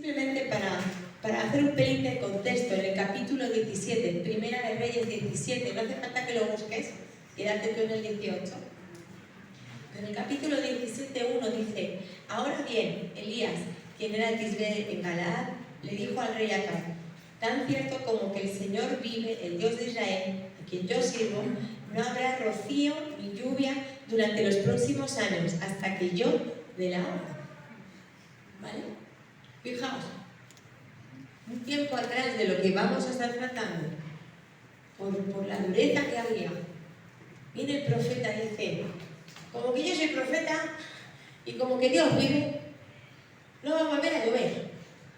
Simplemente para hacer un pelín de contexto, en el capítulo 17, Primera de Reyes 17, no hace falta que lo busques, quédate tú en el 18. En el capítulo 17:1 dice: ahora bien, Elías, quien era el Tisbe en Galaad, le dijo al rey Acab: tan cierto como que el Señor vive, el Dios de Israel, a quien yo sirvo, no habrá rocío ni lluvia durante los próximos años, hasta que yo dé la orden. ¿Vale? Fijaos, un tiempo atrás de lo que vamos a estar tratando, por la dureza que había, viene el profeta y dice: como que yo soy profeta y como que Dios vive, no va a volver a llover,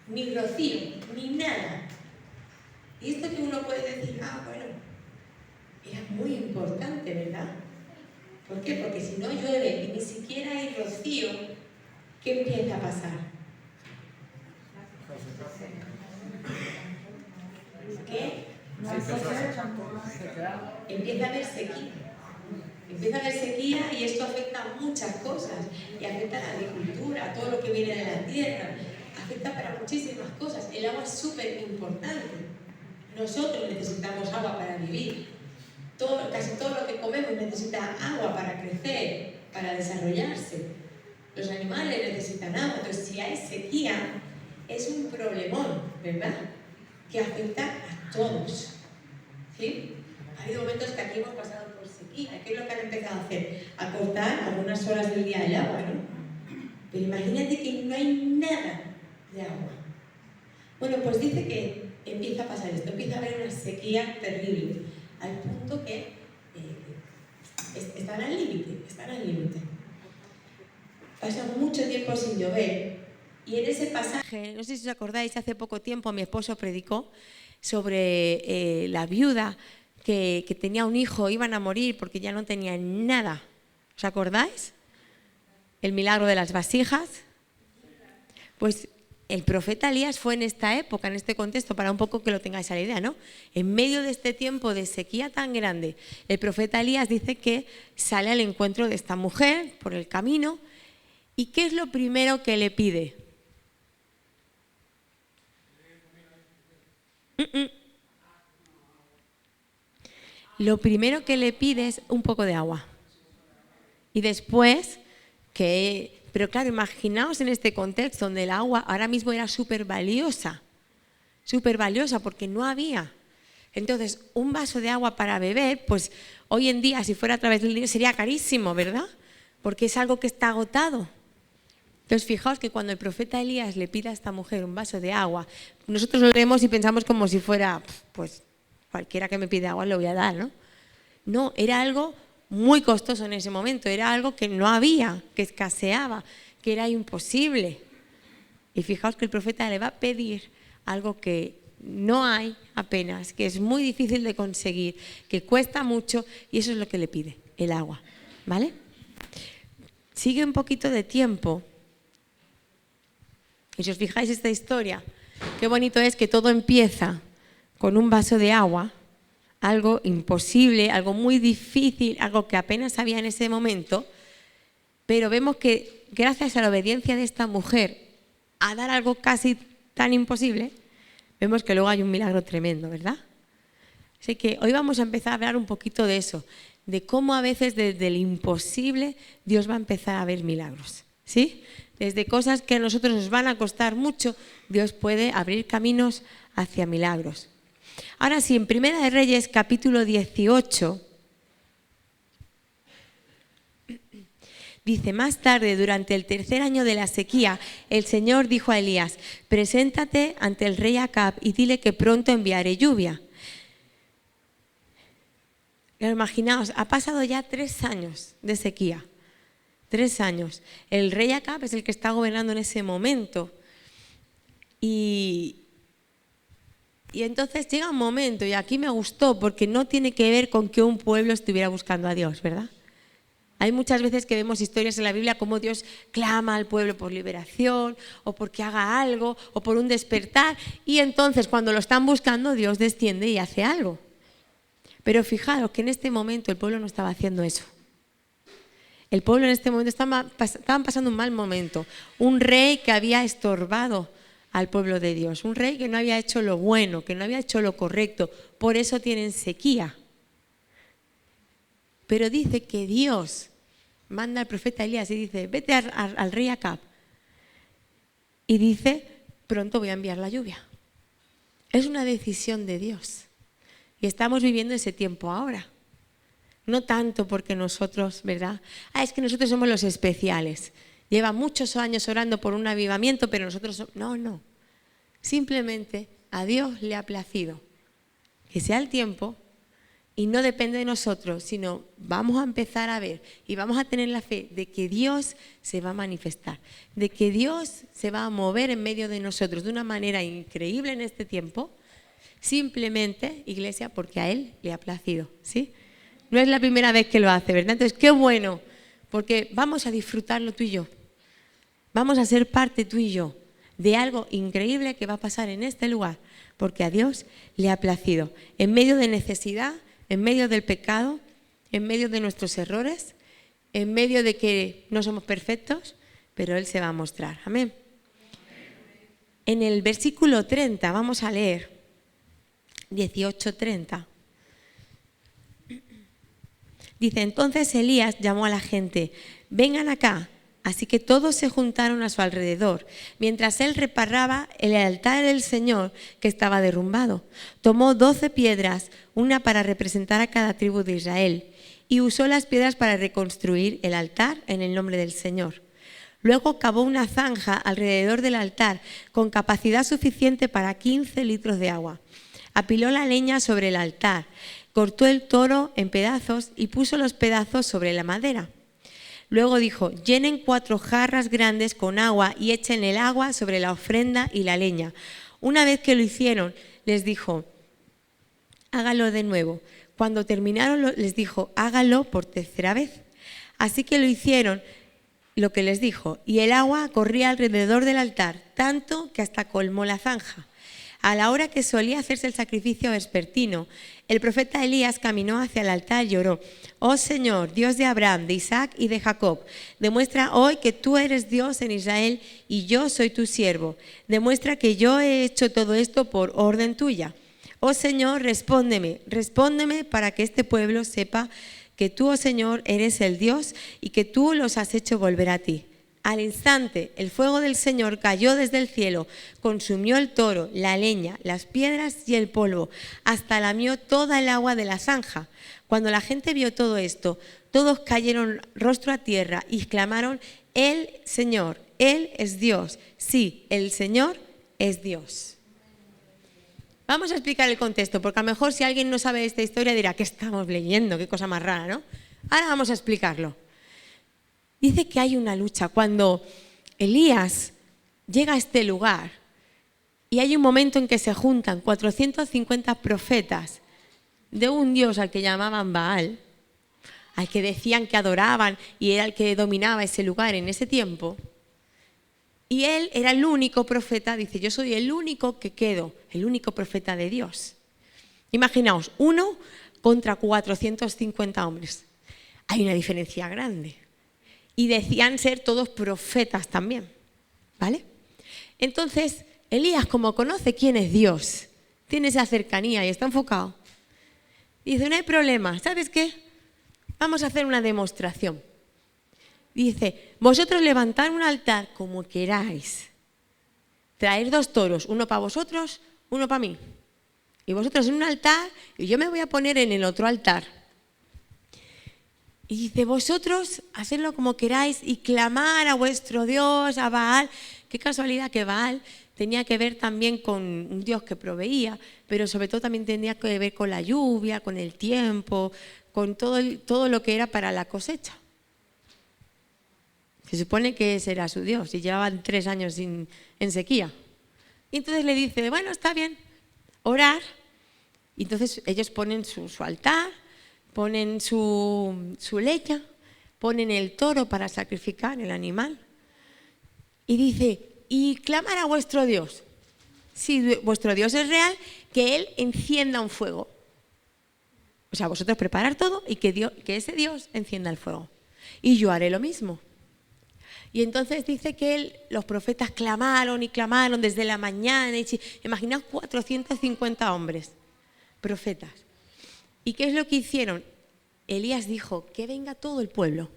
ni rocío, ni nada. Y esto que uno puede decir: bueno, era muy importante, ¿verdad? ¿Por qué? Porque si no llueve y ni siquiera hay rocío, ¿qué empieza a pasar? ¿Qué? Empieza a haber sequía. Empieza a haber sequía y esto afecta a muchas cosas. Y afecta a la agricultura, a todo lo que viene de la tierra. Afecta para muchísimas cosas. El agua es súper importante. Nosotros necesitamos agua para vivir. Casi todo lo que comemos necesita agua para crecer, para desarrollarse. Los animales necesitan agua. Entonces, si hay sequía, es un problemón, ¿verdad? Que afecta a todos. ¿Sí? Ha habido momentos que aquí hemos pasado por sequía. ¿Qué es lo que han empezado a hacer? A cortar algunas horas del día el agua, ¿no? Pero imagínate que no hay nada de agua. Bueno, pues dice que empieza a pasar esto, empieza a haber una sequía terrible, al punto que están al límite. Pasa mucho tiempo sin llover, y en ese pasaje, no sé si os acordáis, hace poco tiempo mi esposo predicó sobre la viuda que tenía un hijo, iban a morir porque ya no tenían nada. ¿Os acordáis? El milagro de las vasijas. Pues el profeta Elías fue en esta época, en este contexto, para un poco que lo tengáis a la idea, ¿no? En medio de este tiempo de sequía tan grande, el profeta Elías dice que sale al encuentro de esta mujer por el camino. ¿Y qué es lo primero que le pide? Lo primero que le pide es un poco de agua. Y después, pero claro, imaginaos en este contexto donde el agua ahora mismo era súper valiosa porque no había. Entonces, un vaso de agua para beber, pues hoy en día, si fuera a través del dinero, sería carísimo, ¿verdad? Porque es algo que está agotado. Entonces, fijaos que cuando el profeta Elías le pide a esta mujer un vaso de agua, nosotros lo leemos y pensamos como si fuera, pues, cualquiera que me pide agua le voy a dar, ¿no? No, era algo muy costoso en ese momento, era algo que no había, que escaseaba, que era imposible. Y fijaos que el profeta le va a pedir algo que no hay apenas, que es muy difícil de conseguir, que cuesta mucho, y eso es lo que le pide, el agua, ¿vale? Sigue un poquito de tiempo. Y si os fijáis esta historia, qué bonito es que todo empieza con un vaso de agua, algo imposible, algo muy difícil, algo que apenas había en ese momento, pero vemos que gracias a la obediencia de esta mujer a dar algo casi tan imposible, vemos que luego hay un milagro tremendo, ¿verdad? Así que hoy vamos a empezar a hablar un poquito de eso, de cómo a veces desde el imposible Dios va a empezar a ver milagros, ¿sí? Desde cosas que a nosotros nos van a costar mucho, Dios puede abrir caminos hacia milagros. Ahora sí, en Primera de Reyes, capítulo 18, dice: más tarde, durante el tercer año de la sequía, el Señor dijo a Elías: preséntate ante el rey Acab y dile que pronto enviaré lluvia. Imaginaos, ha pasado ya 3 años de sequía. 3 años. El rey Acab es el que está gobernando en ese momento. Y entonces llega un momento, y aquí me gustó, porque no tiene que ver con que un pueblo estuviera buscando a Dios, ¿verdad? Hay muchas veces que vemos historias en la Biblia como Dios clama al pueblo por liberación, o porque haga algo, o por un despertar, y entonces cuando lo están buscando, Dios desciende y hace algo. Pero fijaros que en este momento el pueblo no estaba haciendo eso. El pueblo en este momento estaban pasando un mal momento. Un rey que había estorbado al pueblo de Dios. Un rey que no había hecho lo bueno, que no había hecho lo correcto. Por eso tienen sequía. Pero dice que Dios manda al profeta Elías y dice, vete al rey Acab. Y dice, pronto voy a enviar la lluvia. Es una decisión de Dios. Y estamos viviendo ese tiempo ahora. No tanto porque nosotros, ¿verdad? Es que nosotros somos los especiales. Lleva muchos años orando por un avivamiento, pero nosotros... No. Simplemente a Dios le ha placido que sea el tiempo y no depende de nosotros, sino vamos a empezar a ver y vamos a tener la fe de que Dios se va a manifestar, de que Dios se va a mover en medio de nosotros de una manera increíble en este tiempo, simplemente, iglesia, porque a Él le ha placido, ¿sí? No es la primera vez que lo hace, ¿verdad? Entonces, qué bueno, porque vamos a disfrutarlo tú y yo. Vamos a ser parte tú y yo de algo increíble que va a pasar en este lugar, porque a Dios le ha placido. En medio de necesidad, en medio del pecado, en medio de nuestros errores, en medio de que no somos perfectos, pero Él se va a mostrar. Amén. En el versículo 30, vamos a leer, 18:30. Dice, entonces Elías llamó a la gente, vengan acá. Así que todos se juntaron a su alrededor, mientras él reparaba el altar del Señor que estaba derrumbado. Tomó 12 piedras, una para representar a cada tribu de Israel, y usó las piedras para reconstruir el altar en el nombre del Señor. Luego cavó una zanja alrededor del altar con capacidad suficiente para 15 litros de agua. Apiló la leña sobre el altar, cortó el toro en pedazos y puso los pedazos sobre la madera. Luego dijo, llenen 4 jarras grandes con agua y echen el agua sobre la ofrenda y la leña. Una vez que lo hicieron, les dijo, hágalo de nuevo. Cuando terminaron, les dijo, hágalo por tercera vez. Así que lo hicieron, lo que les dijo, y el agua corría alrededor del altar, tanto que hasta colmó la zanja. A la hora que solía hacerse el sacrificio vespertino, el profeta Elías caminó hacia el altar y oró, oh Señor, Dios de Abraham, de Isaac y de Jacob, demuestra hoy que tú eres Dios en Israel y yo soy tu siervo. Demuestra que yo he hecho todo esto por orden tuya. Oh Señor, respóndeme para que este pueblo sepa que tú, oh Señor, eres el Dios y que tú los has hecho volver a ti. Al instante, el fuego del Señor cayó desde el cielo, consumió el toro, la leña, las piedras y el polvo, hasta lamió toda el agua de la zanja. Cuando la gente vio todo esto, todos cayeron rostro a tierra y clamaron, el Señor, Él es Dios. Sí, el Señor es Dios. Vamos a explicar el contexto, porque a lo mejor si alguien no sabe esta historia dirá, ¿qué estamos leyendo? Qué cosa más rara, ¿no? Ahora vamos a explicarlo. Dice que hay una lucha. Cuando Elías llega a este lugar y hay un momento en que se juntan 450 profetas de un dios al que llamaban Baal, al que decían que adoraban y era el que dominaba ese lugar en ese tiempo, y él era el único profeta, dice, yo soy el único que quedo, el único profeta de Dios. Imaginaos, 1 contra 450 hombres. Hay una diferencia grande. Y decían ser todos profetas también, ¿vale? Entonces, Elías, como conoce quién es Dios, tiene esa cercanía y está enfocado, dice, no hay problema, ¿sabes qué? Vamos a hacer una demostración. Dice, vosotros levantad un altar como queráis, traer 2 toros, uno para vosotros, uno para mí. Y vosotros en un altar y yo me voy a poner en el otro altar. Y dice, vosotros hacedlo como queráis y clamar a vuestro Dios, a Baal. Qué casualidad que Baal tenía que ver también con un Dios que proveía, pero sobre todo también tenía que ver con la lluvia, con el tiempo, con todo lo que era para la cosecha. Se supone que ese era su Dios y llevaban 3 años en sequía. Y entonces le dice, bueno, está bien, orar. Y entonces ellos ponen su altar, ponen su leña, ponen el toro para sacrificar el animal. Y dice, y clamar a vuestro Dios. Si vuestro Dios es real, que Él encienda un fuego. O sea, vosotros preparar todo y que ese Dios encienda el fuego. Y yo haré lo mismo. Y entonces dice que los profetas clamaron y clamaron desde la mañana. Imaginaos 450 hombres, profetas. ¿Y qué es lo que hicieron? Elías dijo, que venga todo el pueblo.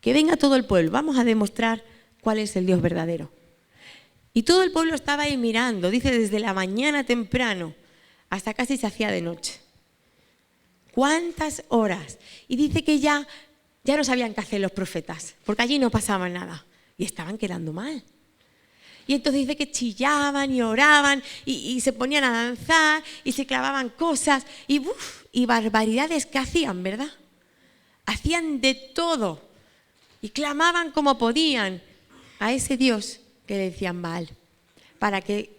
Que venga todo el pueblo. Vamos a demostrar cuál es el Dios verdadero. Y todo el pueblo estaba ahí mirando, dice, desde la mañana temprano hasta casi se hacía de noche. ¿Cuántas horas? Y dice que ya no sabían qué hacer los profetas, porque allí no pasaba nada y estaban quedando mal. Y entonces dice que chillaban y oraban y se ponían a danzar y se clavaban cosas y barbaridades que hacían, ¿verdad? Hacían de todo y clamaban como podían a ese Dios que le decían Baal, para que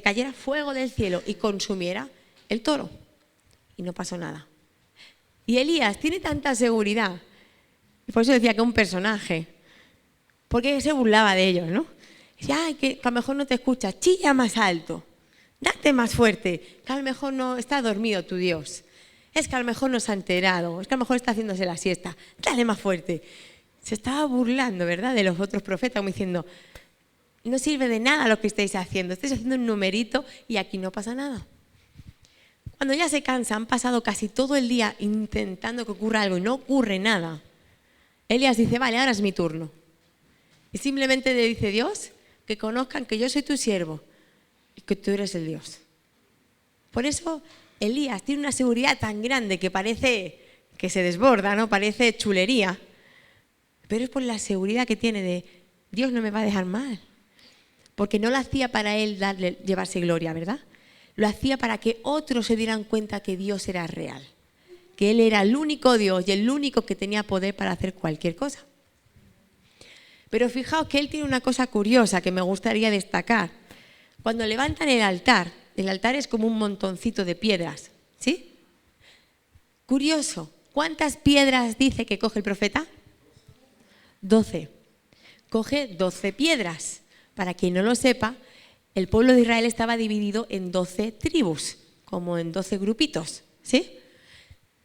cayera fuego del cielo y consumiera el toro. Y no pasó nada. Y Elías tiene tanta seguridad, y por eso decía que es un personaje, porque se burlaba de ellos, ¿no? Decía, ay, que a lo mejor no te escuchas, chilla más alto, date más fuerte, que a lo mejor no está dormido tu Dios, es que a lo mejor no se ha enterado, es que a lo mejor está haciéndose la siesta, dale más fuerte. Se estaba burlando, ¿verdad?, de los otros profetas, como diciendo, no sirve de nada lo que estáis haciendo un numerito y aquí no pasa nada. Cuando ya se cansa, han pasado casi todo el día intentando que ocurra algo y no ocurre nada. Elías dice, vale, ahora es mi turno. Y simplemente le dice Dios que conozcan que yo soy tu siervo y que tú eres el Dios. Por eso Elías tiene una seguridad tan grande que parece que se desborda, ¿no? Parece chulería. Pero es por la seguridad que tiene de Dios no me va a dejar mal. Porque no lo hacía para él llevarse gloria, ¿verdad? Lo hacía para que otros se dieran cuenta que Dios era real, que Él era el único Dios y el único que tenía poder para hacer cualquier cosa. Pero fijaos que Él tiene una cosa curiosa que me gustaría destacar. Cuando levantan el altar es como un montoncito de piedras, ¿sí? Curioso, ¿cuántas piedras dice que coge el profeta? 12. Coge 12 piedras. Para quien no lo sepa, el pueblo de Israel estaba dividido en 12 tribus, como en 12 grupitos, ¿sí?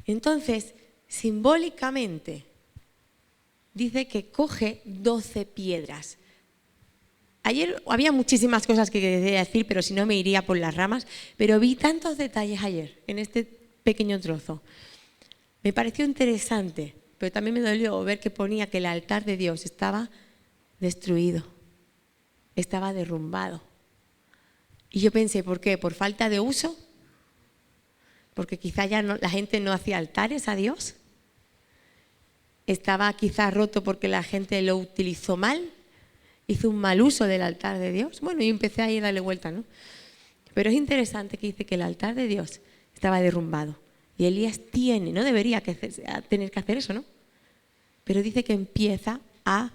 Entonces, simbólicamente, dice que coge 12 piedras. Ayer había muchísimas cosas que quería decir, pero si no me iría por las ramas, pero vi tantos detalles ayer, en este pequeño trozo. Me pareció interesante, pero también me dolió ver que ponía que el altar de Dios estaba destruido, estaba derrumbado. Y yo pensé, ¿por qué? ¿Por falta de uso? Porque quizá ya la gente no hacía altares a Dios. Estaba quizá roto porque la gente lo utilizó mal, hizo un mal uso del altar de Dios. Bueno, yo empecé ahí a darle vuelta, ¿no? Pero es interesante que dice que el altar de Dios estaba derrumbado. Y Elías no debería tener que hacer eso, ¿no? Pero dice que empieza a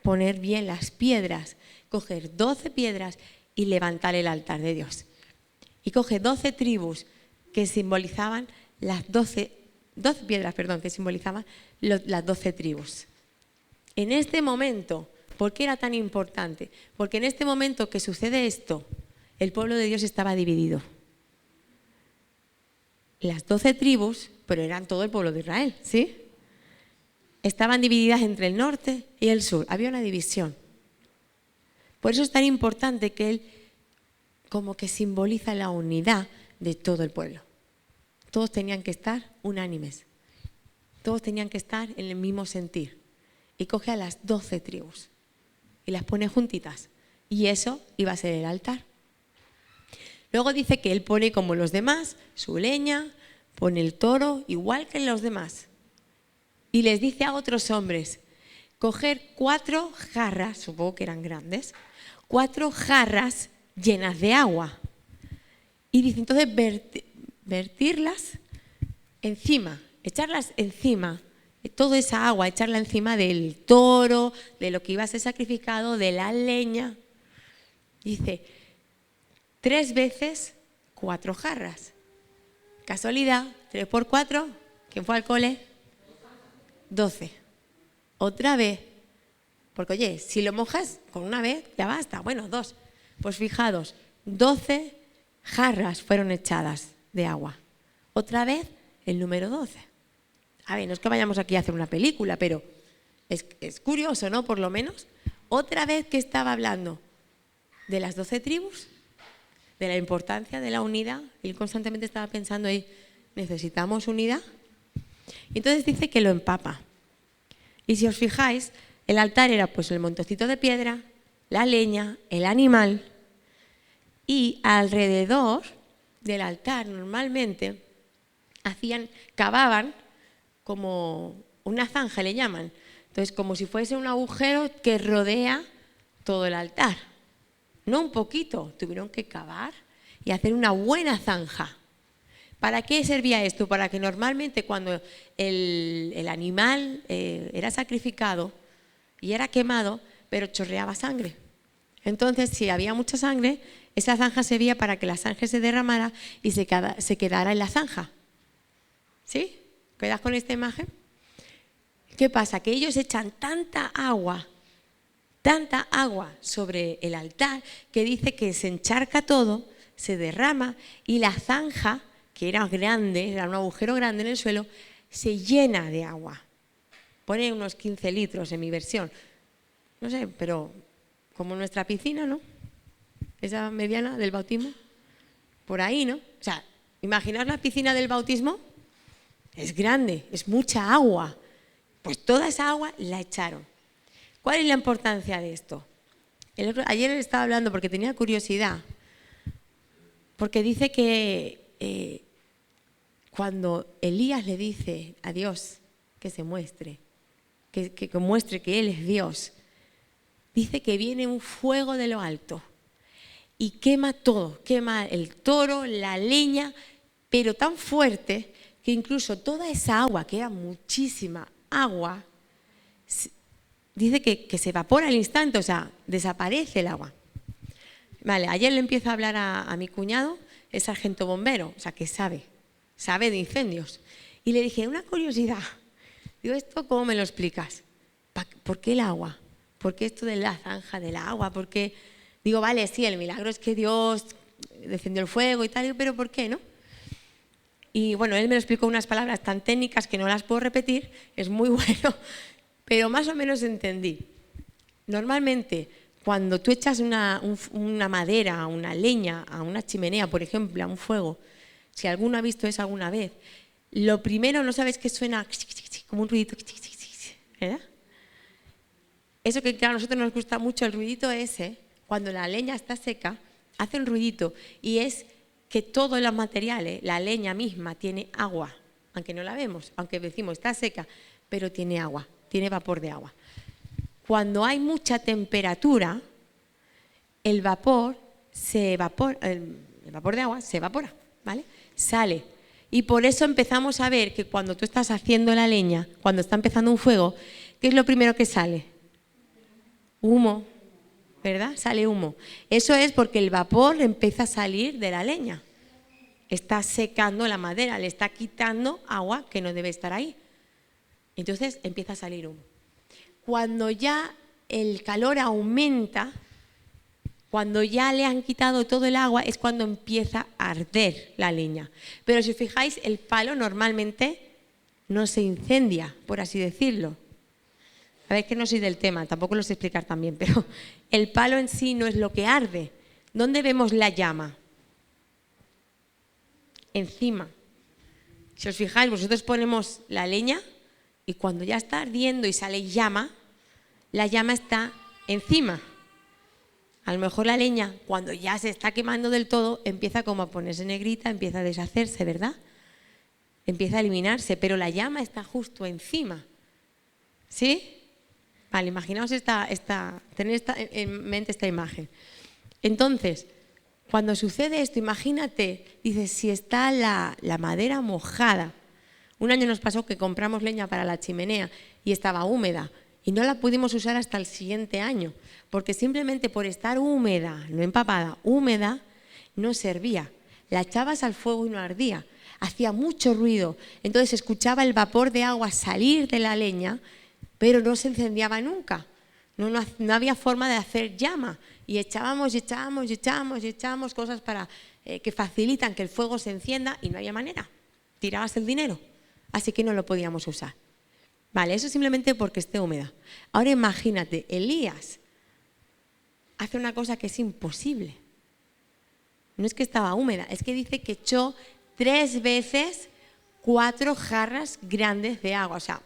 poner bien las piedras, coger 12 piedras y levantar el altar de Dios. Y coge 12 tribus que simbolizaban las 12 piedras, que simbolizaban las 12 tribus. En este momento, ¿por qué era tan importante? Porque en este momento que sucede esto, el pueblo de Dios estaba dividido. Las 12 tribus, pero eran todo el pueblo de Israel, ¿sí? Estaban divididas entre el norte y el sur. Había una división. Por eso es tan importante que Él como que simboliza la unidad de todo el pueblo. Todos tenían que estar unánimes. Todos tenían que estar en el mismo sentir. Y coge a las 12 tribus y las pone juntitas. Y eso iba a ser el altar. Luego dice que Él pone como los demás su leña, pone el toro igual que los demás. Y les dice a otros hombres, coger 4 jarras, supongo que eran grandes, 4 jarras llenas de agua. Y dice entonces vertirlas encima, echarlas encima, toda esa agua, echarla encima del toro, de lo que iba a ser sacrificado, de la leña. Dice, 3 veces 4 jarras. Casualidad, 3 por 4, ¿quién fue al cole? 12. Otra vez. Porque oye, si lo mojas con una vez, ya basta. Bueno, 2. Pues fijaos, 12 jarras fueron echadas de agua. Otra vez el número 12. A ver, no es que vayamos aquí a hacer una película, pero Es curioso, ¿no? Por lo menos. Otra vez que estaba hablando de las 12 tribus, de la importancia de la unidad. Él constantemente estaba pensando ahí, necesitamos unidad. Y entonces dice que lo empapa. Y si os fijáis, el altar era pues el montecito de piedra, la leña, el animal, y alrededor del altar normalmente cavaban como una zanja, le llaman. Entonces, como si fuese un agujero que rodea todo el altar. No un poquito, tuvieron que cavar y hacer una buena zanja. ¿Para qué servía esto? Para que normalmente cuando el animal era sacrificado y era quemado, pero chorreaba sangre. Entonces, si había mucha sangre, esa zanja servía para que la sangre se derramara y se quedara en la zanja. ¿Sí? ¿Quedas con esta imagen? ¿Qué pasa? Que ellos echan tanta agua sobre el altar que dice que se encharca todo, se derrama y la zanja, que era grande, era un agujero grande en el suelo, se llena de agua. Pone unos 15 litros en mi versión. No sé, pero como nuestra piscina, ¿no? Esa mediana del bautismo. Por ahí, ¿no? O sea, imaginaos la piscina del bautismo. Es grande, es mucha agua. Pues toda esa agua la echaron. ¿Cuál es la importancia de esto? Ayer estaba hablando porque tenía curiosidad. Porque dice que cuando Elías le dice a Dios que se muestre, que muestre que Él es Dios, dice que viene un fuego de lo alto y quema todo, quema el toro, la leña, pero tan fuerte que incluso toda esa agua, que era muchísima agua, dice que se evapora al instante, o sea, desaparece el agua. Vale, ayer le empiezo a hablar a mi cuñado, es sargento bombero, o sea, que sabe de incendios. Y le dije, una curiosidad, digo, ¿esto cómo me lo explicas? ¿Por qué el agua? ¿Por qué esto de la zanja del agua? ¿Por qué? Digo, vale, sí, el milagro es que Dios descendió el fuego y tal, digo, pero ¿por qué, no? Y bueno, él me lo explicó unas palabras tan técnicas que no las puedo repetir, es muy bueno, pero más o menos entendí. Normalmente, cuando tú echas una madera, una leña a una chimenea, por ejemplo, a un fuego, si alguno ha visto eso alguna vez, lo primero, ¿no sabes que suena como un ruidito? ¿Verdad? Eso que claro, a nosotros nos gusta mucho, el ruidito ese, cuando la leña está seca, hace un ruidito y es que todos los materiales, la leña misma tiene agua, aunque no la vemos, aunque decimos está seca, pero tiene agua, tiene vapor de agua. Cuando hay mucha temperatura, el vapor de agua se evapora, ¿vale? Sale. Y por eso empezamos a ver que cuando tú estás haciendo la leña, cuando está empezando un fuego, ¿qué es lo primero que sale? Humo, ¿verdad? Sale humo. Eso es porque el vapor empieza a salir de la leña. Está secando la madera, le está quitando agua que no debe estar ahí. Entonces empieza a salir humo. Cuando ya el calor aumenta, cuando ya le han quitado todo el agua, es cuando empieza a arder la leña. Pero si os fijáis, el palo normalmente no se incendia, por así decirlo. A ver, que no soy del tema, tampoco lo sé explicar tan bien, pero el palo en sí no es lo que arde. ¿Dónde vemos la llama? Encima. Si os fijáis, vosotros ponemos la leña y cuando ya está ardiendo y sale llama, la llama está encima. A lo mejor la leña, cuando ya se está quemando del todo, empieza como a ponerse negrita, empieza a deshacerse, ¿verdad? Empieza a eliminarse, pero la llama está justo encima. ¿Sí? Vale, imaginaos tener en mente esta imagen. Entonces, cuando sucede esto, imagínate, dices, si está la madera mojada. Un año nos pasó que compramos leña para la chimenea y estaba húmeda y no la pudimos usar hasta el siguiente año, porque simplemente por estar húmeda, no empapada, húmeda, no servía. La echabas al fuego y no ardía. Hacía mucho ruido. Entonces escuchaba el vapor de agua salir de la leña, pero no se incendiaba nunca. No había forma de hacer llama. Y echábamos cosas para que facilitan que el fuego se encienda y no había manera. Tirabas el dinero. Así que no lo podíamos usar. Vale, eso simplemente porque esté húmeda. Ahora imagínate, Elías hace una cosa que es imposible. No es que estaba húmeda, es que dice que echó 3 veces 4 jarras grandes de agua, o sea,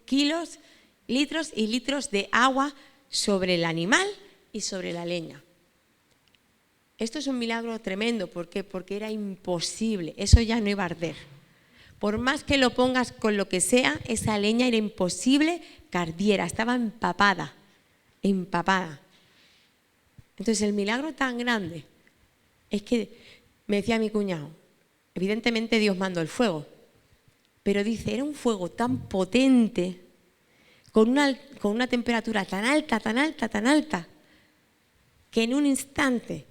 kilos, litros y litros de agua sobre el animal y sobre la leña. Esto es un milagro tremendo, ¿por qué? Porque era imposible, eso ya no iba a arder. Por más que lo pongas con lo que sea, esa leña era imposible que ardiera, estaba empapada. Entonces el milagro tan grande es que, me decía mi cuñado, evidentemente Dios mandó el fuego, pero dice, era un fuego tan potente, con una temperatura tan alta, que en un instante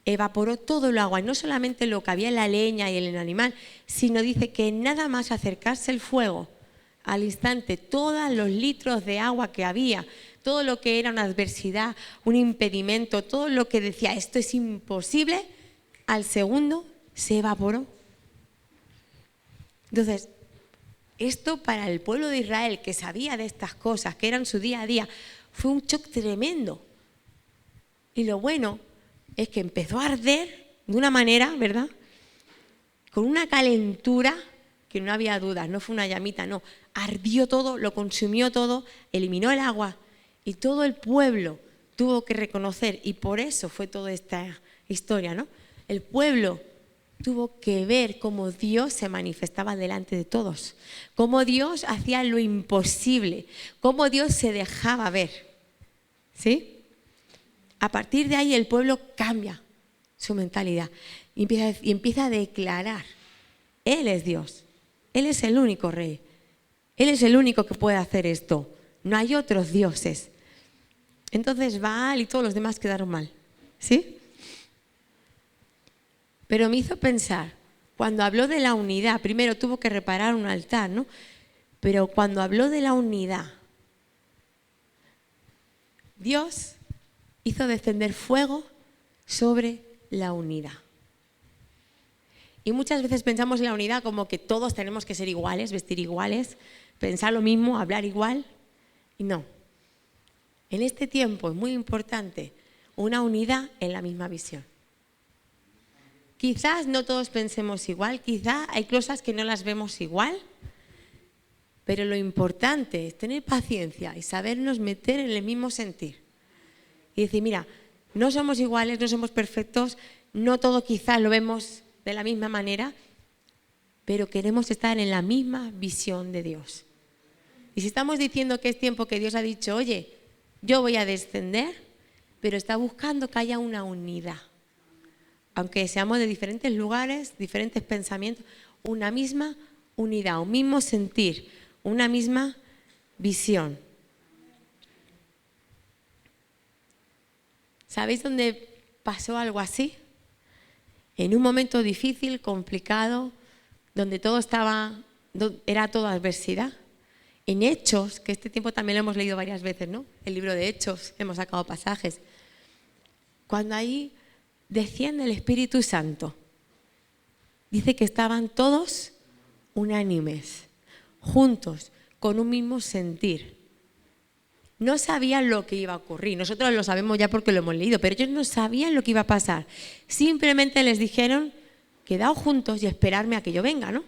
evaporó todo el agua, y no solamente lo que había en la leña y en el animal, sino dice que nada más acercarse el fuego, al instante todos los litros de agua que había, todo lo que era una adversidad, un impedimento, todo lo que decía esto es imposible, al segundo se evaporó. Entonces, esto para el pueblo de Israel, que sabía de estas cosas, que eran su día a día, fue un shock tremendo. Y lo bueno es que empezó a arder de una manera, ¿verdad?, con una calentura que no había dudas, no fue una llamita, no, ardió todo, lo consumió todo, eliminó el agua y todo el pueblo tuvo que reconocer, y por eso fue toda esta historia, ¿no? El pueblo tuvo que ver cómo Dios se manifestaba delante de todos, cómo Dios hacía lo imposible, cómo Dios se dejaba ver, ¿sí? A partir de ahí el pueblo cambia su mentalidad y empieza a declarar, Él es Dios, Él es el único rey, Él es el único que puede hacer esto, no hay otros dioses. Entonces Baal y todos los demás quedaron mal, ¿sí? Pero me hizo pensar, cuando habló de la unidad, primero tuvo que reparar un altar, ¿no? Pero cuando habló de la unidad, Dios hizo descender fuego sobre la unidad. Y muchas veces pensamos en la unidad como que todos tenemos que ser iguales, vestir iguales, pensar lo mismo, hablar igual. Y no. En este tiempo es muy importante una unidad en la misma visión. Quizás no todos pensemos igual, quizás hay cosas que no las vemos igual, pero lo importante es tener paciencia y sabernos meter en el mismo sentir. Y decir, mira, no somos iguales, no somos perfectos, no todo quizás lo vemos de la misma manera, pero queremos estar en la misma visión de Dios. Y si estamos diciendo que es tiempo que Dios ha dicho, oye, yo voy a descender, pero está buscando que haya una unidad. Aunque seamos de diferentes lugares, diferentes pensamientos, una misma unidad, un mismo sentir, una misma visión. ¿Sabéis dónde pasó algo así? En un momento difícil, complicado, donde todo era toda adversidad. En Hechos, que este tiempo también lo hemos leído varias veces, ¿no? El libro de Hechos, hemos sacado pasajes. Cuando ahí desciende el Espíritu Santo, dice que estaban todos unánimes, juntos, con un mismo sentir. No sabían lo que iba a ocurrir. Nosotros lo sabemos ya porque lo hemos leído, pero ellos no sabían lo que iba a pasar. Simplemente les dijeron, quedaos juntos y esperadme a que yo venga, ¿no?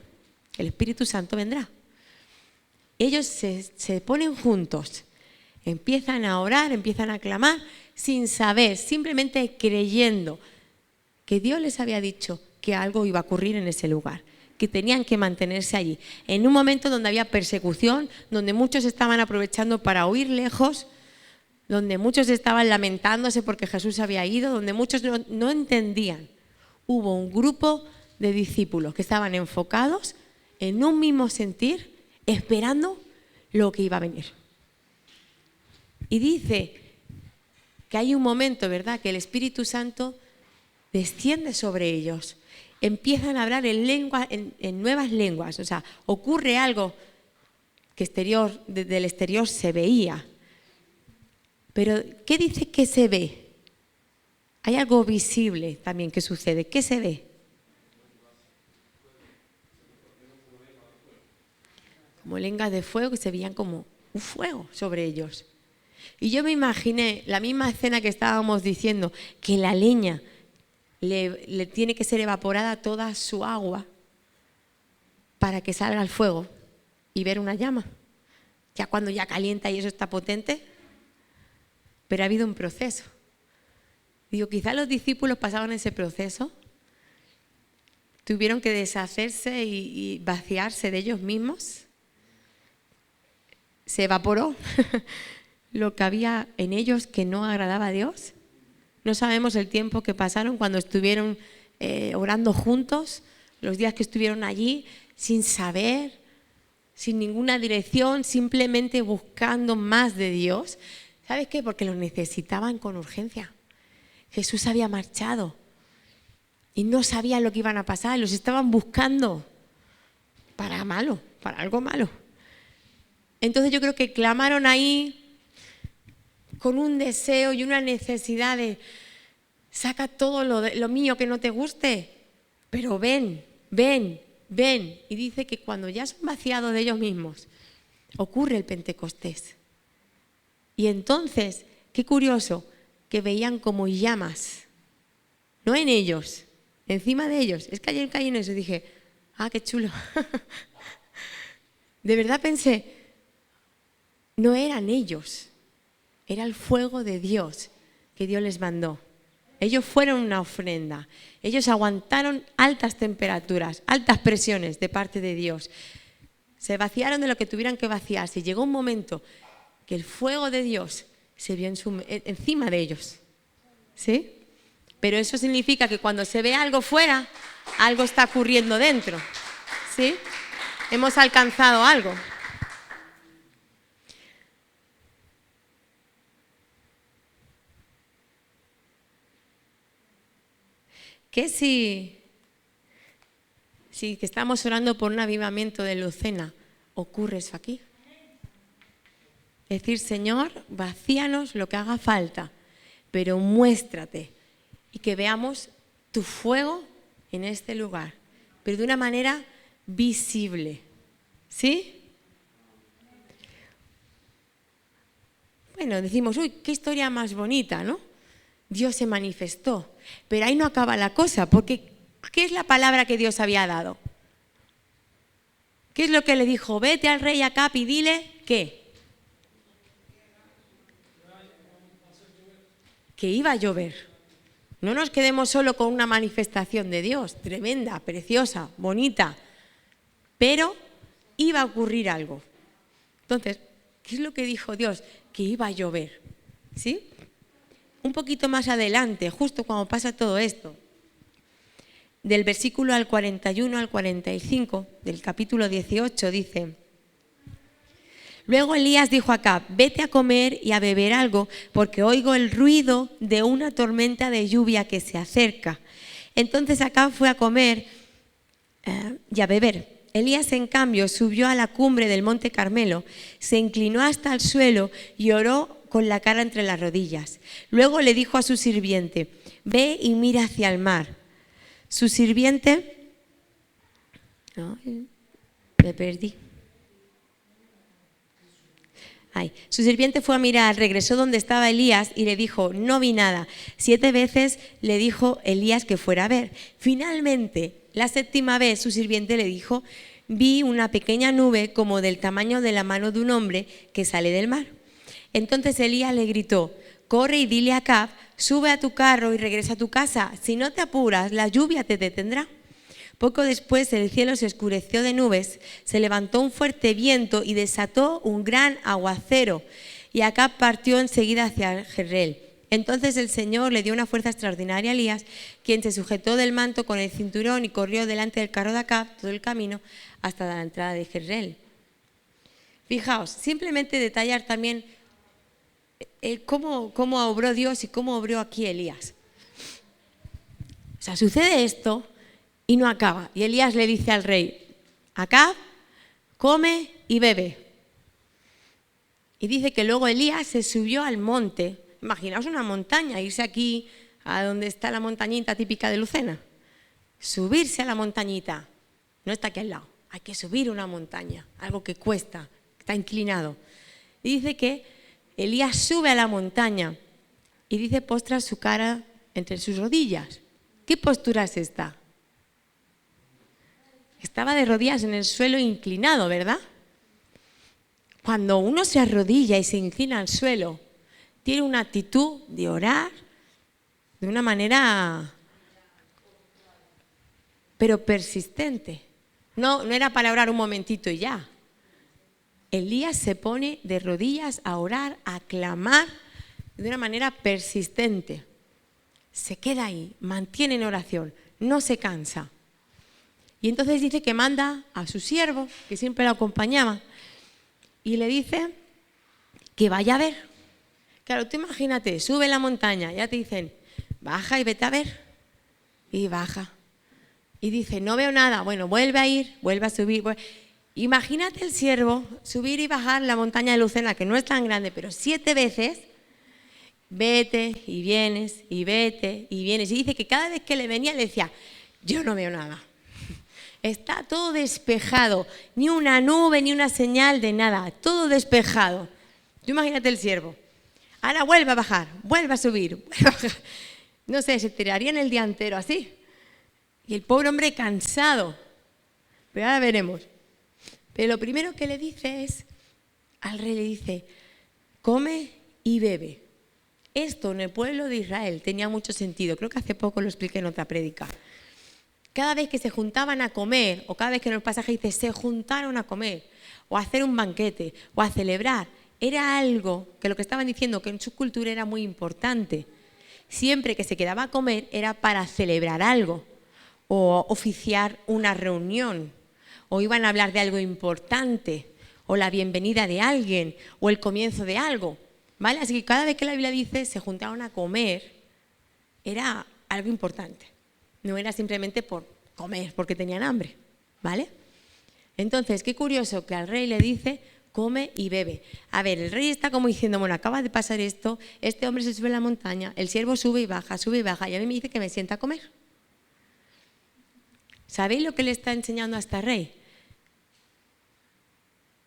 El Espíritu Santo vendrá. Ellos se ponen juntos, empiezan a orar, empiezan a clamar, sin saber, simplemente creyendo que Dios les había dicho que algo iba a ocurrir en ese lugar, que tenían que mantenerse allí. En un momento donde había persecución, donde muchos estaban aprovechando para huir lejos, donde muchos estaban lamentándose porque Jesús había ido, donde muchos no entendían. Hubo un grupo de discípulos que estaban enfocados en un mismo sentir, esperando lo que iba a venir. Y dice que hay un momento, ¿verdad?, que el Espíritu Santo desciende sobre ellos, empiezan a hablar en nuevas lenguas, o sea, ocurre algo que del exterior se veía. Pero, ¿qué dice que se ve? Hay algo visible también que sucede. ¿Qué se ve? como lenguas de fuego que se veían como un fuego sobre ellos. Y yo me imaginé la misma escena que estábamos diciendo, que la leña le tiene que ser evaporada toda su agua para que salga el fuego y ver una llama. Ya cuando ya calienta y eso está potente, pero ha habido un proceso. Digo, quizás los discípulos pasaban ese proceso, tuvieron que deshacerse y vaciarse de ellos mismos. Se evaporó lo que había en ellos que no agradaba a Dios. No sabemos el tiempo que pasaron cuando estuvieron orando juntos, los días que estuvieron allí, sin saber, sin ninguna dirección, simplemente buscando más de Dios. ¿Sabes qué? Porque lo necesitaban con urgencia. Jesús había marchado y no sabían lo que iban a pasar, los estaban buscando para algo malo. Entonces yo creo que clamaron ahí con un deseo y una necesidad de saca todo lo mío que no te guste, pero ven. Y dice que cuando ya son vaciados de ellos mismos, ocurre el Pentecostés. Y entonces, qué curioso, que veían como llamas, no en ellos, encima de ellos. Es que ayer caí en eso y dije, qué chulo. De verdad pensé, no eran ellos, era el fuego de Dios que Dios les mandó. Ellos fueron una ofrenda, ellos aguantaron altas temperaturas, altas presiones de parte de Dios. Se vaciaron de lo que tuvieran que vaciarse y llegó un momento que el fuego de Dios se vio encima de ellos. ¿Sí? Pero eso significa que cuando se ve algo fuera, algo está ocurriendo dentro. ¿Sí? Hemos alcanzado algo. ¿Qué si que estamos orando por un avivamiento de Lucena, ocurre eso aquí? Decir, Señor, vacíanos lo que haga falta, pero muéstrate y que veamos tu fuego en este lugar, pero de una manera visible. ¿Sí? Bueno, decimos, uy, qué historia más bonita, ¿no? Dios se manifestó, pero ahí no acaba la cosa, porque ¿qué es la palabra que Dios había dado? ¿Qué es lo que le dijo? Vete al rey Acab y dile, ¿qué? Que iba a llover. No nos quedemos solo con una manifestación de Dios, tremenda, preciosa, bonita, pero iba a ocurrir algo. Entonces, ¿qué es lo que dijo Dios? Que iba a llover, ¿sí? Un poquito más adelante, justo cuando pasa todo esto, del versículo al 41 al 45 del capítulo 18 dice: Luego Elías dijo a Acab, vete a comer y a beber algo, porque oigo el ruido de una tormenta de lluvia que se acerca. Entonces Acab fue a comer y a beber. Elías, en cambio, subió a la cumbre del monte Carmelo, se inclinó hasta el suelo y oró con la cara entre las rodillas. Luego le dijo a su sirviente, ve y mira hacia el mar. Su sirviente... me perdí. Su sirviente fue a mirar, regresó donde estaba Elías y le dijo, no vi nada. 7 veces le dijo Elías que fuera a ver. Finalmente, la 7ª vez, su sirviente le dijo, vi una pequeña nube como del tamaño de la mano de un hombre que sale del mar. Entonces Elías le gritó, corre y dile a Acab, sube a tu carro y regresa a tu casa. Si no te apuras, la lluvia te detendrá. Poco después el cielo se oscureció de nubes, se levantó un fuerte viento y desató un gran aguacero, y Acab partió enseguida hacia Jezreel. Entonces el Señor le dio una fuerza extraordinaria a Elías, quien se sujetó del manto con el cinturón y corrió delante del carro de Acab todo el camino hasta la entrada de Jezreel. Fijaos, simplemente detallar también cómo obró Dios y cómo obró aquí Elías. O sea, sucede esto y no acaba. Y Elías le dice al rey, Acab, come y bebe. Y dice que luego Elías se subió al monte. Imaginaos una montaña, irse aquí a donde está la montañita típica de Lucena. Subirse a la montañita. No está aquí al lado, hay que subir una montaña, algo que cuesta, está inclinado. Y dice que Elías sube a la montaña y dice postra su cara entre sus rodillas. ¿Qué postura es esta? Estaba de rodillas en el suelo inclinado, ¿verdad? Cuando uno se arrodilla y se inclina al suelo, tiene una actitud de orar de una manera, pero persistente. No era para orar un momentito y ya. Elías se pone de rodillas a orar, a clamar de una manera persistente. Se queda ahí, mantiene en oración, no se cansa. Y entonces dice que manda a su siervo, que siempre lo acompañaba, y le dice que vaya a ver. Claro, tú imagínate, sube la montaña, ya te dicen, baja y vete a ver. Y baja. Y dice, no veo nada. Bueno, vuelve a ir, vuelve a subir. Imagínate el siervo subir y bajar la montaña de Lucena, que no es tan grande, pero 7 veces. Vete y vienes, y vete y vienes. Y dice que cada vez que le venía le decía, yo no veo nada. Está todo despejado, ni una nube, ni una señal de nada, todo despejado. Tú imagínate el siervo. Ahora vuelve a bajar, vuelve a subir, vuelve a bajar. No sé, se tiraría en el día entero así. Y el pobre hombre cansado. Pero ahora veremos. Pero lo primero que le dice es, al rey le dice, come y bebe. Esto en el pueblo de Israel tenía mucho sentido. Creo que hace poco lo expliqué en otra prédica. Cada vez que se juntaban a comer, o cada vez que en el pasaje dice se juntaron a comer, o a hacer un banquete, o a celebrar, era algo que lo que estaban diciendo que en su cultura era muy importante. Siempre que se quedaba a comer era para celebrar algo, o oficiar una reunión, o iban a hablar de algo importante, o la bienvenida de alguien, o el comienzo de algo, ¿vale? Así que cada vez que la Biblia dice se juntaron a comer, era algo importante. No era simplemente por comer, porque tenían hambre, ¿vale? Entonces, qué curioso que al rey le dice, come y bebe. A ver, el rey está como diciendo, bueno, acaba de pasar esto, este hombre se sube a la montaña, el siervo sube y baja, y a mí me dice que me sienta a comer. ¿Sabéis lo que le está enseñando a este rey?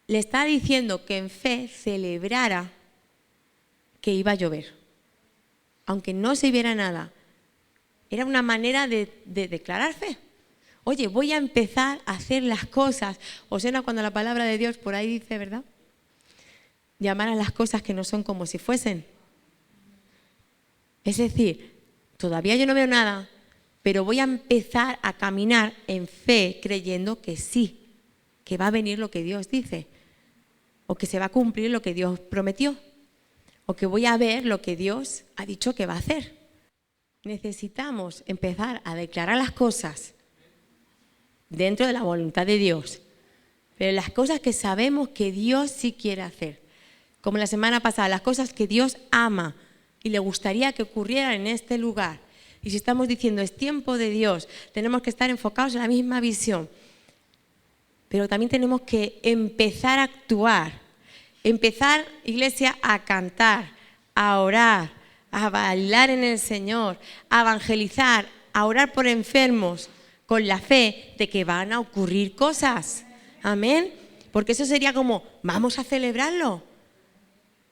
Le está diciendo que en fe celebrara que iba a llover, aunque no se viera nada. Era una manera de declarar fe. Oye, voy a empezar a hacer las cosas. ¿Os suena cuando la palabra de Dios por ahí dice, verdad? Llamar a las cosas que no son como si fuesen. Es decir, todavía yo no veo nada, pero voy a empezar a caminar en fe creyendo que sí, que va a venir lo que Dios dice, o que se va a cumplir lo que Dios prometió, o que voy a ver lo que Dios ha dicho que va a hacer. Necesitamos empezar a declarar las cosas dentro de la voluntad de Dios, pero las cosas que sabemos que Dios sí quiere hacer, como la semana pasada, las cosas que Dios ama y le gustaría que ocurrieran en este lugar. Y si estamos diciendo es tiempo de Dios, tenemos que estar enfocados en la misma visión, pero también tenemos que empezar a actuar, empezar, iglesia, a cantar, a orar, a bailar en el Señor, a evangelizar, a orar por enfermos, con la fe de que van a ocurrir cosas. Amén. Porque eso sería como, vamos a celebrarlo.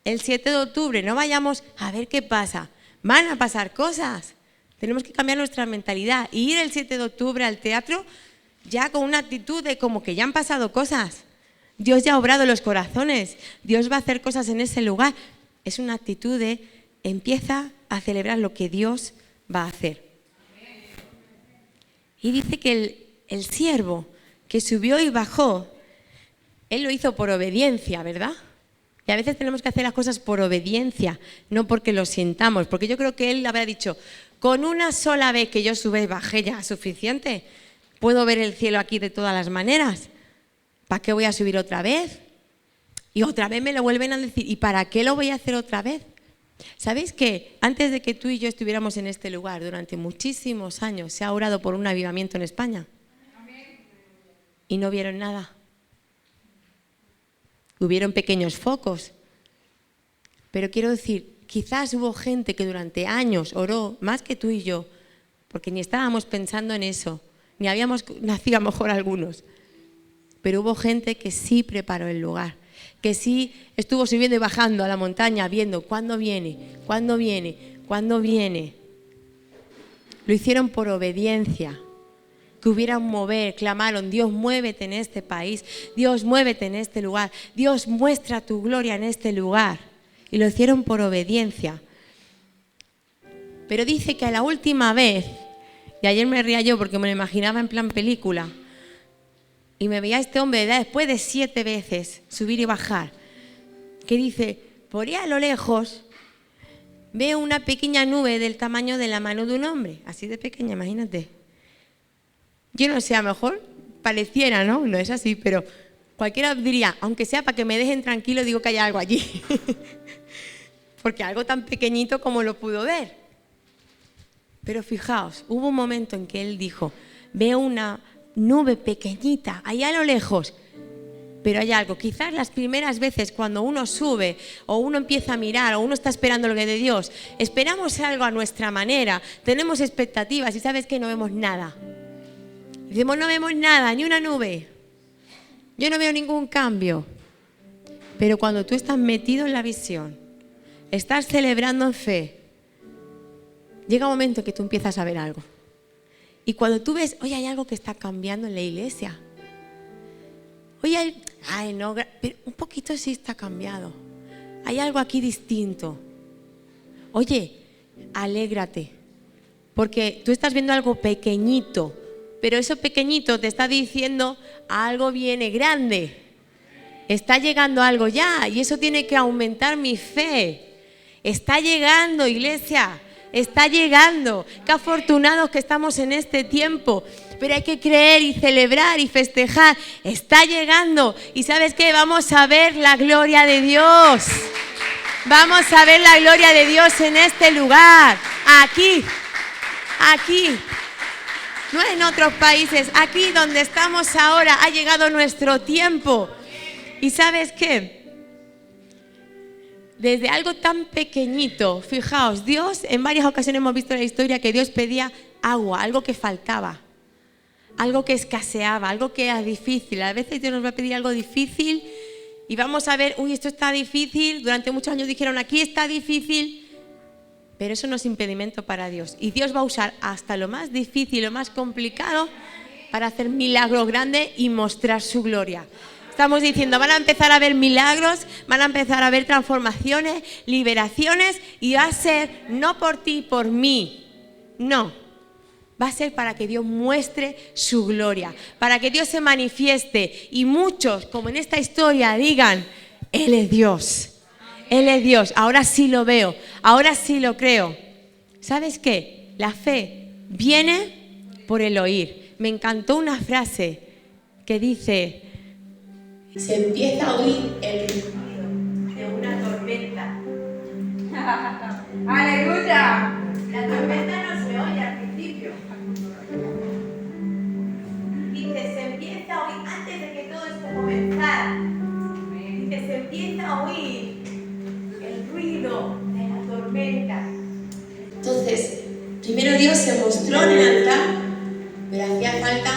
El 7 de octubre, no vayamos a ver qué pasa. Van a pasar cosas. Tenemos que cambiar nuestra mentalidad y ir el 7 de octubre al teatro ya con una actitud de como que ya han pasado cosas. Dios ya ha obrado en los corazones. Dios va a hacer cosas en ese lugar. Es una actitud de empieza a celebrar lo que Dios va a hacer. Y dice que el siervo que subió y bajó, él lo hizo por obediencia, ¿verdad? Y a veces tenemos que hacer las cosas por obediencia, no porque lo sintamos. Porque yo creo que él habrá dicho, con una sola vez que yo sube y bajé ya es suficiente. Puedo ver el cielo aquí de todas las maneras. ¿Para qué voy a subir otra vez? Y otra vez me lo vuelven a decir, ¿y para qué lo voy a hacer otra vez? ¿Sabéis que antes de que tú y yo estuviéramos en este lugar, durante muchísimos años, se ha orado por un avivamiento en España? Y no vieron nada. Hubieron pequeños focos. Pero quiero decir, quizás hubo gente que durante años oró más que tú y yo, porque ni estábamos pensando en eso, ni habíamos nacido a lo mejor algunos. pero hubo gente que sí preparó el lugar, que sí estuvo subiendo y bajando a la montaña viendo cuándo viene, cuándo viene, cuándo viene. Lo hicieron por obediencia. Tuvieran mover, clamaron: Dios, muévete en este país, Dios, muévete en este lugar, Dios, muestra tu gloria en este lugar. Y lo hicieron por obediencia. Pero dice que a la última vez, y ayer me reía yo porque me lo imaginaba en plan película, y me veía este hombre después de 7 veces subir y bajar, que dice: por ahí a lo lejos veo una pequeña nube del tamaño de la mano de un hombre, así de pequeña, imagínate. Yo no sé, a lo mejor pareciera, ¿no? No es así, pero cualquiera diría, aunque sea para que me dejen tranquilo, digo que hay algo allí. Porque algo tan pequeñito como lo pudo ver. Pero fijaos, hubo un momento en que él dijo: veo una nube pequeñita, allá a lo lejos, pero hay algo. Quizás las primeras veces cuando uno sube o uno empieza a mirar o uno está esperando lo que de Dios, esperamos algo a nuestra manera, tenemos expectativas y ¿sabes qué? No vemos nada. Decimos: no vemos nada, ni una nube. Yo no veo ningún cambio. Pero cuando tú estás metido en la visión, estás celebrando en fe, llega un momento en que tú empiezas a ver algo. Y cuando tú ves: oye, hay algo que está cambiando en la iglesia. Oye, no, pero un poquito sí está cambiado. Hay algo aquí distinto. Oye, alégrate. Porque tú estás viendo algo pequeñito, pero eso pequeñito te está diciendo: algo viene grande. Está llegando algo ya y eso tiene que aumentar mi fe. Está llegando, iglesia, está llegando. Qué afortunados que estamos en este tiempo. Pero hay que creer y celebrar y festejar. Está llegando. ¿Y sabes qué? Vamos a ver la gloria de Dios. Vamos a ver la gloria de Dios en este lugar. Aquí. No en otros países. Aquí donde estamos ahora ha llegado nuestro tiempo. ¿Y sabes qué? Desde algo tan pequeñito, fijaos, Dios, en varias ocasiones hemos visto en la historia que Dios pedía agua, algo que faltaba, algo que escaseaba, algo que era difícil. A veces Dios nos va a pedir algo difícil y vamos a ver: uy, esto está difícil. Durante muchos años dijeron: aquí está difícil, pero eso no es impedimento para Dios. Y Dios va a usar hasta lo más difícil, lo más complicado, para hacer milagros grandes y mostrar su gloria. Estamos diciendo: van a empezar a haber milagros, van a empezar a haber transformaciones, liberaciones, y va a ser no por ti, por mí. No, va a ser para que Dios muestre su gloria, para que Dios se manifieste y muchos, como en esta historia, digan: Él es Dios, Él es Dios. Ahora sí lo veo, ahora sí lo creo. ¿Sabes qué? La fe viene por el oír. Me encantó una frase que dice: se empieza a oír el ruido de una tormenta. ¡Aleluya! La tormenta no se oye al principio. Dice: se empieza a oír, antes de que todo esto comenzara, dice: se empieza a oír el ruido de la tormenta. Entonces, primero Dios se mostró en el altar, pero hacía falta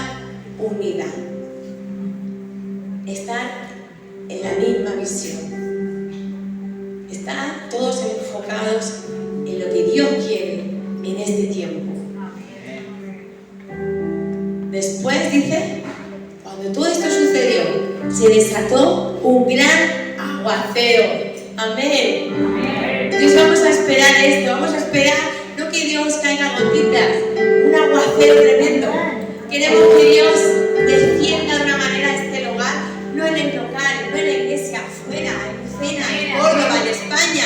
unidad. Estar en la misma visión. Estar todos enfocados en lo que Dios quiere en este tiempo. Después dice: cuando todo esto sucedió, se desató un gran aguacero. Amén. Dios, vamos a esperar esto, vamos a esperar no que Dios caiga gotitas, un aguacero tremendo. Queremos que Dios descienda de una manera a este lugar, no en el local, no en la iglesia, afuera, en Cena, en Córdoba, en España,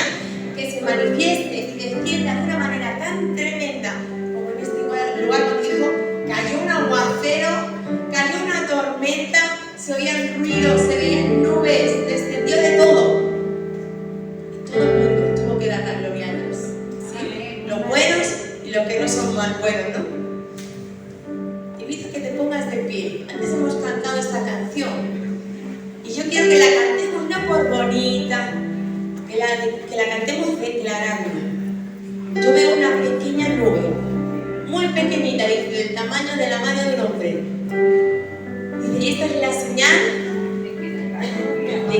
que se manifieste y descienda de una manera tan tremenda como en este lugar, porque dijo: cayó un aguacero, cayó una tormenta, se oían ruidos, se veían nubes, descendió de todo. Y todo el mundo tuvo que dar la gloria a Dios. ¿Sí? Los buenos y los que no son más buenos, ¿no? Te invito a que te pongas de pie. Antes hemos cantado esta canción. Y yo quiero que la cantemos no por bonita, que la cantemos declarando. Yo veo una pequeña nube, muy pequeñita, dice, del tamaño de la mano de un hombre. Dice: y esta es la señal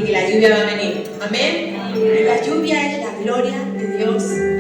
que la lluvia va a venir. Amén. Y la lluvia es la gloria de Dios